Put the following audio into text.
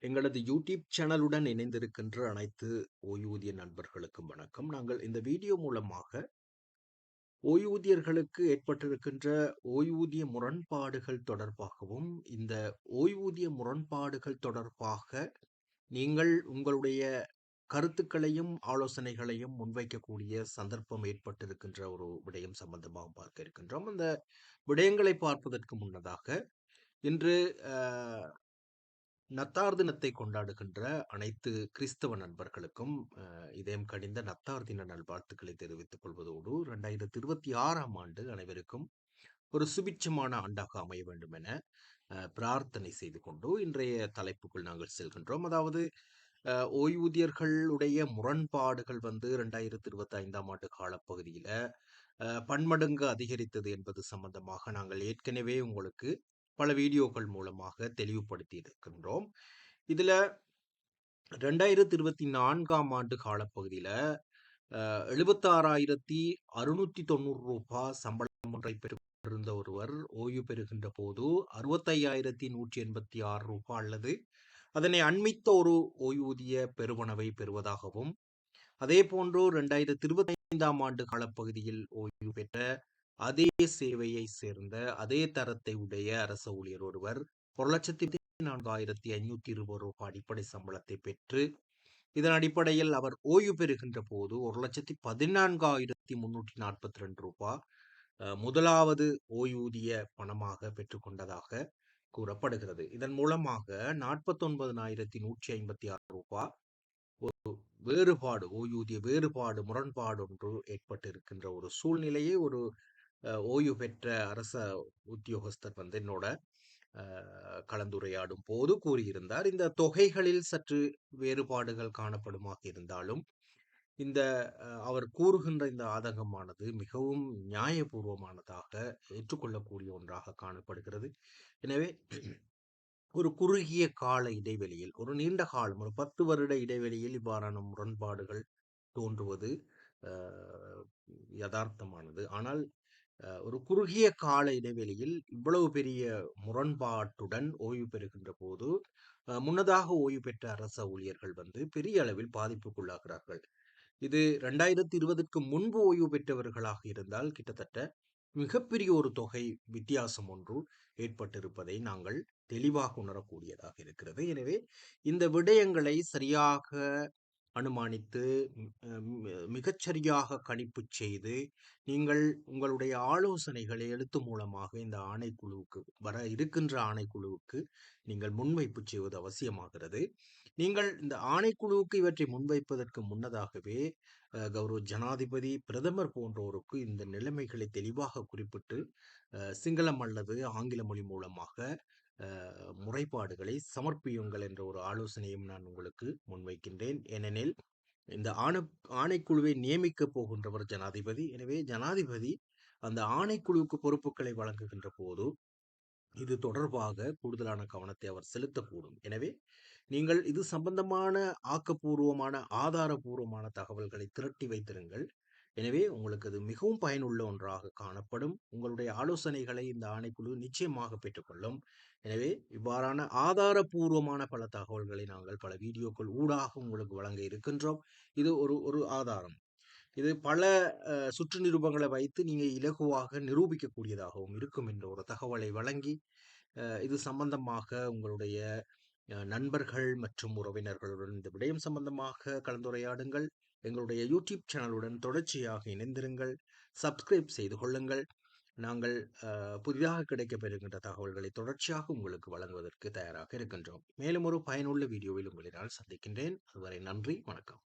எங்களது யூடியூப் சேனலுடன் இணைந்திருக்கின்ற அனைத்து ஓய்வூதிய நண்பர்களுக்கும் வணக்கம். நாங்கள் இந்த வீடியோ மூலமாக ஓய்வூதியர்களுக்கு ஏற்பட்டிருக்கின்ற ஓய்வூதிய முரண்பாடுகள் தொடர்பாகவும், இந்த ஓய்வூதிய முரண்பாடுகள் தொடர்பாக நீங்கள் உங்களுடைய கருத்துக்களையும், ஆலோசனைகளையும் முன்வைக்கக்கூடிய சந்தர்ப்பம் ஏற்பட்டிருக்கின்ற ஒரு விடயம் சம்பந்தமாக பார்க்க இருக்கின்றோம். அந்த விடயங்களை பார்ப்பதற்கு முன்னதாக, இன்று நத்தார் தினத்தை கொண்டாடுகின்ற அனைத்து கிறிஸ்தவ நண்பர்களுக்கும் இதயம் கனிந்த நத்தார் தின நல்வாழ்த்துக்களை தெரிவித்துக் கொள்வதோடு 2026ஆம் ஆண்டு அனைவருக்கும் ஒரு சுபிட்சமான ஆண்டாக அமைய வேண்டும் என பிரார்த்தனை செய்து கொண்டு இன்றைய தலைப்புக்குள் நாங்கள் செல்கின்றோம். அதாவது ஓய்வூதியர்களுடைய முரண்பாடுகள் 2025ஆம் ஆண்டு காலப்பகுதியில் பன்மடங்கு அதிகரித்தது என்பது சம்பந்தமாக நாங்கள் ஏற்கனவே உங்களுக்கு பல வீடியோக்கள் மூலமாக தெளிவுபடுத்தி இருக்கின்றோம். இதுல 2024ஆம் ஆண்டு காலப்பகுதியில 76,690 ரூபாய் சம்பளம் ஒன்றை பெற்றிருந்த ஒருவர் ஓய்வு பெறுகின்ற போது 65,186 ரூபாய் அல்லது அதனை அண்மித்த ஒரு ஓய்வூதிய பெறுவனவை பெறுவதாகவும், அதே போன்று 2025ஆம் ஆண்டு காலப்பகுதியில் ஓய்வு பெற்ற அதே சேவையை சேர்ந்த அதே தரத்தை உடைய அரச ஊழியர் ஒருவர் 1,04,520 ரூபாய் அடிப்படை சம்பளத்தை பெற்று, இதன் அடிப்படையில் அவர் ஓய்வு பெறுகின்ற போது 1,14,342 ரூபாய் முதலாவது ஓய்வூதிய பணமாக பெற்றுக்கொண்டதாக கூறப்படுகிறது. இதன் மூலமாக 49,156 ரூபாய் வேறுபாடு, ஓய்வூதிய வேறுபாடு, முரண்பாடு ஒன்று ஏற்பட்டிருக்கின்ற ஒரு சூழ்நிலையை ஒரு ஓய்வு பெற்ற அரச உத்தியோகஸ்தர் என்னோட கலந்துரையாடும் போது கூறியிருந்தார். இந்த தொகைகளில் சற்று வேறுபாடுகள் காணப்படுமாக இருந்தாலும் இந்த அவர் கூறுகின்ற இந்த ஆதங்கமானது மிகவும் நியாயபூர்வமானதாக ஏற்றுக்கொள்ளக்கூடிய ஒன்றாக காணப்படுகிறது. எனவே ஒரு குறுகிய கால இடைவெளியில், ஒரு நீண்ட காலம், ஒரு 10 வருட இடைவெளியில் இவ்வாறான முரண்பாடுகள் தோன்றுவது யதார்த்தமானது. ஆனால் ஒரு குறுகிய கால இடைவெளியில் இவ்வளவு பெரிய முரண்பாட்டுடன் ஓய்வு பெறுகின்ற போது முன்னதாக ஓய்வு பெற்ற அரச ஊழியர்கள் பெரிய அளவில் பாதிப்புக்குள்ளாகிறார்கள். இது 2020க்கு முன்பு ஓய்வு பெற்றவர்களாக இருந்தால் கிட்டத்தட்ட மிகப்பெரிய ஒரு தொகை வித்தியாசம் ஒன்று ஏற்பட்டிருப்பதை நாங்கள் தெளிவாக உணரக்கூடியதாக இருக்கிறது. எனவே இந்த விடயங்களை சரியாக அனுமானித்து மிகச்சரியாக கணிப்பு செய்து நீங்கள் உங்களுடைய ஆலோசனைகளை எழுத்து மூலமாக இந்த ஆணைக்குழுவுக்கு வர இருக்கின்ற ஆணைக்குழுவுக்கு நீங்கள் முன்வைப்பு செய்வது அவசியமாகிறது. நீங்கள் இந்த ஆணைக்குழுவுக்கு இவற்றை முன்வைப்பதற்கு முன்னதாகவே கௌரவ ஜனாதிபதி, பிரதமர் போன்றோருக்கு இந்த நிலைமைகளை தெளிவாக குறிப்பிட்டு சிங்களம் அல்லது ஆங்கில மொழி மூலமாக முறைப்பாடுகளை சமர்ப்பியுங்கள் என்ற ஒரு ஆலோசனையும் நான் உங்களுக்கு முன்வைக்கின்றேன். ஏனெனில் இந்த ஆணைக்குழுவை நியமிக்க போகின்றவர் ஜனாதிபதி. எனவே ஜனாதிபதி அந்த ஆணைக்குழுவுக்கு பொறுப்புகளை வழங்குகின்ற போது இது தொடர்பாக கூடுதலான கவனத்தை அவர் செலுத்தக்கூடும். எனவே நீங்கள் இது சம்பந்தமான ஆக்கப்பூர்வமான, ஆதாரபூர்வமான தகவல்களை திரட்டி வைத்திருங்கள். எனவே உங்களுக்கு அது மிகவும் பயனுள்ள ஒன்றாக காணப்படும். உங்களுடைய ஆலோசனைகளை இந்த ஆணைக்குழு நிச்சயமாக பெற்றுக்கொள்ளும். எனவே இவ்வாறான ஆதாரபூர்வமான பல தகவல்களை நாங்கள் பல வீடியோக்கள் ஊடாக உங்களுக்கு வழங்க இருக்கின்றோம். இது ஒரு ஆதாரம். இது பல சுற்று நிரூபங்களை வைத்து நீங்கள் இலகுவாக நிரூபிக்கக்கூடியதாகவும் இருக்கும் என்ற ஒரு தகவலை வழங்கி இது சம்பந்தமாக உங்களுடைய நண்பர்கள் மற்றும் உறவினர்களுடன் இந்த விடயம் சம்பந்தமாக கலந்துரையாடுங்கள். எங்களுடைய யூடியூப் சேனலுடன் தொடர்ச்சியாக இணைந்திருங்கள். சப்ஸ்கிரைப் செய்து கொள்ளுங்கள். நாங்கள் புதிதாக கிடைக்கப்பெறுகின்ற தகவல்களை தொடர்ச்சியாக உங்களுக்கு வழங்குவதற்கு தயாராக இருக்கின்றோம். மேலும் ஒரு பயனுள்ள வீடியோவில் உங்களை நான் சந்திக்கின்றேன். அதுவரை நன்றி, வணக்கம்.